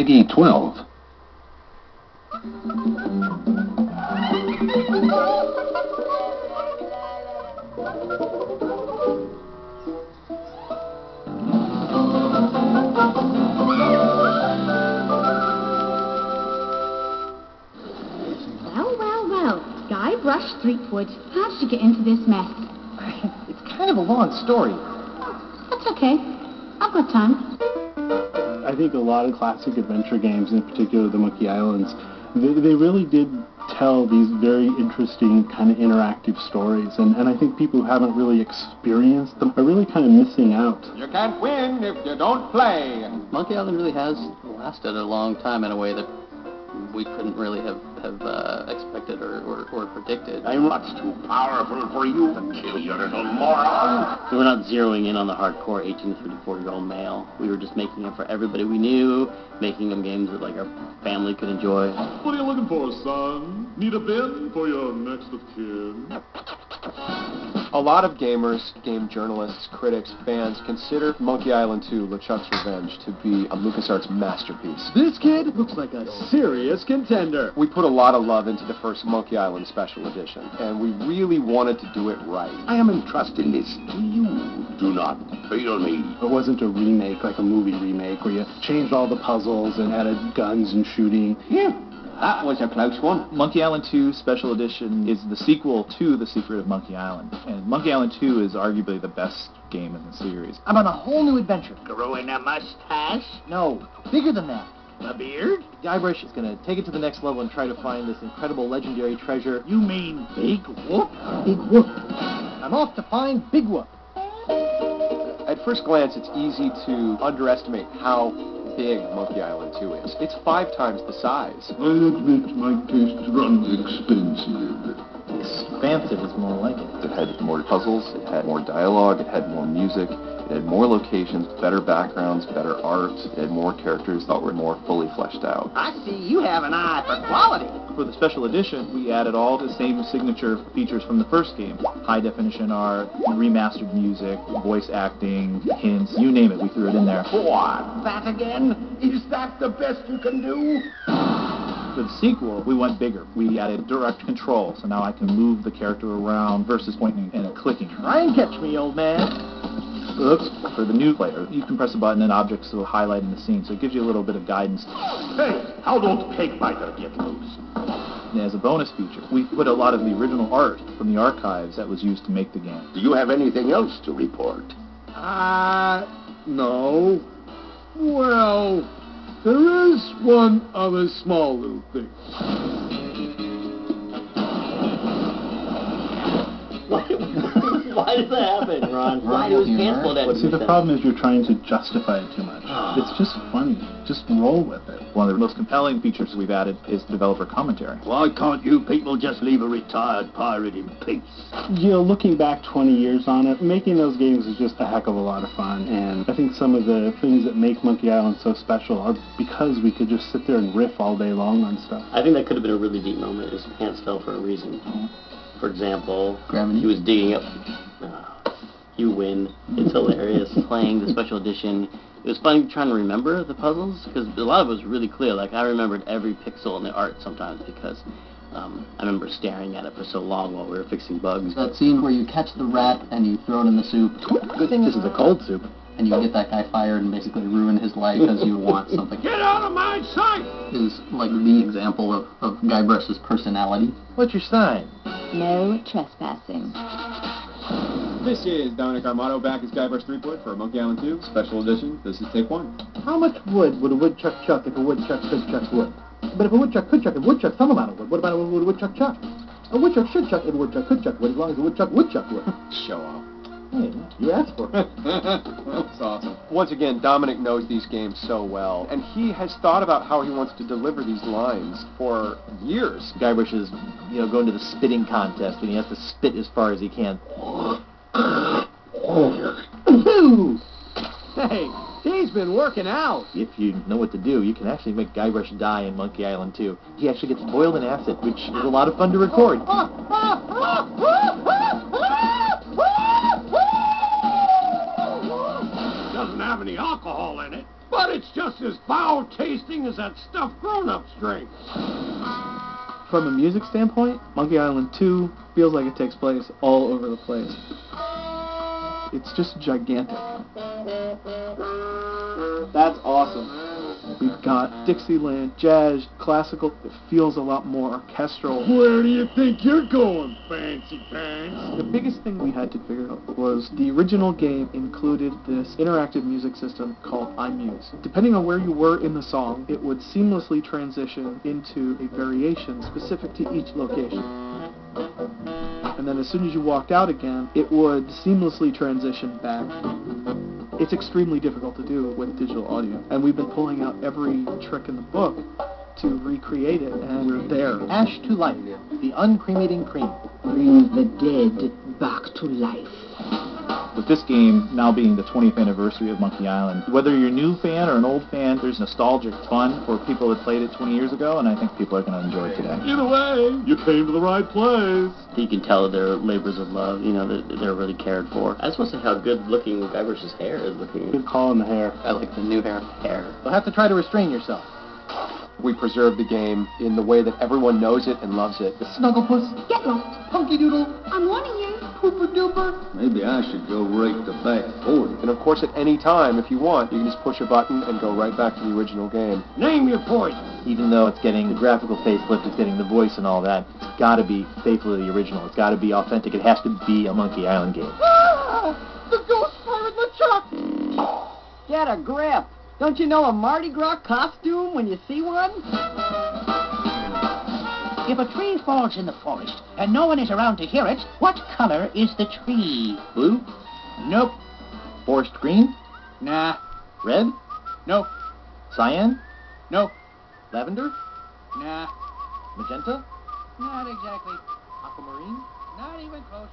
Peggy 12. Guybrush Threepwood, how'd you get into this mess? It's kind of a long story. That's okay. I've got time. I think a lot of classic adventure games, in particular the Monkey Islands, they really did tell these very interesting kind of interactive stories, and I think people who haven't really experienced them are really kind of missing out. You can't win if you don't play. Monkey Island really has lasted a long time in a way that we couldn't really have expected or predicted. I'm much too powerful for you to kill, you little moron. We were not zeroing in on the hardcore 18 to 34-year-old male. We were just making it for everybody we knew, making them games that like our family could enjoy. What are you looking for, son? Need a bin for your next of kin? A lot of gamers, game journalists, critics, fans consider Monkey Island 2, LeChuck's Revenge, to be a LucasArts masterpiece. This kid looks like a serious contender. We put a lot of love into the first Monkey Island Special Edition, and we really wanted to do it right. I am entrusting this to you. Do not fail me. It wasn't a remake like a movie remake where you changed all the puzzles and added guns and shooting. Yeah, that was a close one. Monkey Island 2 Special Edition is the sequel to The Secret of Monkey Island. And Monkey Island 2 is arguably the best game in the series. I'm on a whole new adventure. Growing a mustache? No, bigger than that. A beard? Guybrush is going to take it to the next level and try to find this incredible legendary treasure. You mean Big Whoop? Big Whoop. I'm off to find Big Whoop. At first glance, it's easy to underestimate how big Monkey Island 2 is. It's 5 times the size. I admit my tastes run expensive. Expansive is more like it. It had more puzzles, it had more dialogue, it had more music, it had more locations, better backgrounds, better art, it had more characters that were more fully fleshed out. I see you have an eye for quality. For the Special Edition, we added all the same signature features from the first game. High-definition art, remastered music, voice acting, hints, you name it, we threw it in there. What? That again? Is that the best you can do? For the sequel, we went bigger. We added direct control, so now I can move the character around versus pointing and clicking. Try and catch me, old man. Oops. For the new player, you can press a button and objects will highlight in the scene, so it gives you a little bit of guidance. Hey, how don't pig biter get loose? And as a bonus feature, we put a lot of the original art from the archives that was used to make the game. Do you have anything else to report? No. Well, there is one other small little thing. Why does that happen, Ron? Why was canceled at See, the problem is you're trying to justify it too much. It's just funny. Just roll with it. One of the most compelling features we've added is developer commentary. Why can't you people just leave a retired pirate in peace? You know, looking back 20 years on it, making those games is just a heck of a lot of fun. And I think some of the things that make Monkey Island so special are because we could just sit there and riff all day long on stuff. I think that could have been a really deep moment. His pants fell for a reason. For example, Gravity. he was digging up... you win. It's hilarious. Playing the Special Edition. It was fun trying to remember the puzzles, because a lot of it was really clear. Like, I remembered every pixel in the art sometimes, because I remember staring at it for so long while we were fixing bugs. That scene where you catch the rat and you throw it in the soup. Good thing this is a cold soup. And you get that guy fired and basically ruin his life because you want something. Get out of my sight! Is like the example of Guybrush's personality. What's your sign? No trespassing. This is Dominic Armato back as Guybrush Threepwood for Monkey Island 2 Special Edition. This is take 1. How much wood would a woodchuck chuck if a woodchuck could chuck wood? But if a woodchuck could chuck, a woodchuck some amount of wood. What about a woodchuck chuck? A woodchuck should chuck if a woodchuck could chuck wood, as long as a woodchuck would chuck wood. Show off. Hey, you asked for it. That's awesome. Once again, Dominic knows these games so well, and he has thought about how he wants to deliver these lines for years. Guybrush is, going to the spitting contest, and he has to spit as far as he can. Hey, he's been working out. If you know what to do, you can actually make Guybrush die in Monkey Island 2. He actually gets boiled in acid, which is a lot of fun to record. Doesn't have any alcohol in it, but it's just just as foul-tasting as that stuff grown-ups drink. From a music standpoint, Monkey Island 2 feels like it takes place all over the place. It's just gigantic. That's awesome. We've got Dixieland, jazz, classical. It feels a lot more orchestral. Where do you think you're going, Fancy Pants? The biggest thing we had to figure out was the original game included this interactive music system called iMuse. Depending on where you were in the song, it would seamlessly transition into a variation specific to each location. And then as soon as you walked out again, it would seamlessly transition back. It's extremely difficult to do with digital audio, and we've been pulling out every trick in the book to recreate it, and we're there. Ash to life, the uncremating cream. Bring the dead back to life. With this game now being the 20th anniversary of Monkey Island, whether you're a new fan or an old fan, there's nostalgic fun for people that played it 20 years ago, and I think people are going to enjoy it today. Either way, you came to the right place. You can tell they're labors of love, you know, they're really cared for. I just want to say how good looking Guybrush's hair is looking. Good call on the hair. I like the new hair. You'll have to try to restrain yourself. We preserve the game in the way that everyone knows it and loves it. Snugglepuss, Get lost. Punky Doodle, I'm warning you. Pooper Duper. Maybe I should go rake the back 40. And of course, at any time, if you want, you can just push a button and go right back to the original game. Name your poison. Even though it's getting the graphical facelift, it's getting the voice and all that, it's got to be faithful to the original. It's got to be authentic. It has to be a Monkey Island game. Ah! The ghost pirate Lechucks! Get a grip. Don't you know a Mardi Gras costume when you see one? If a tree falls in the forest and no one is around to hear it, what color is the tree? Blue? Nope. Forest green? Nah. Red? Nope. Cyan? Nope. Lavender? Nah. Magenta? Not exactly. Aquamarine? Not even close.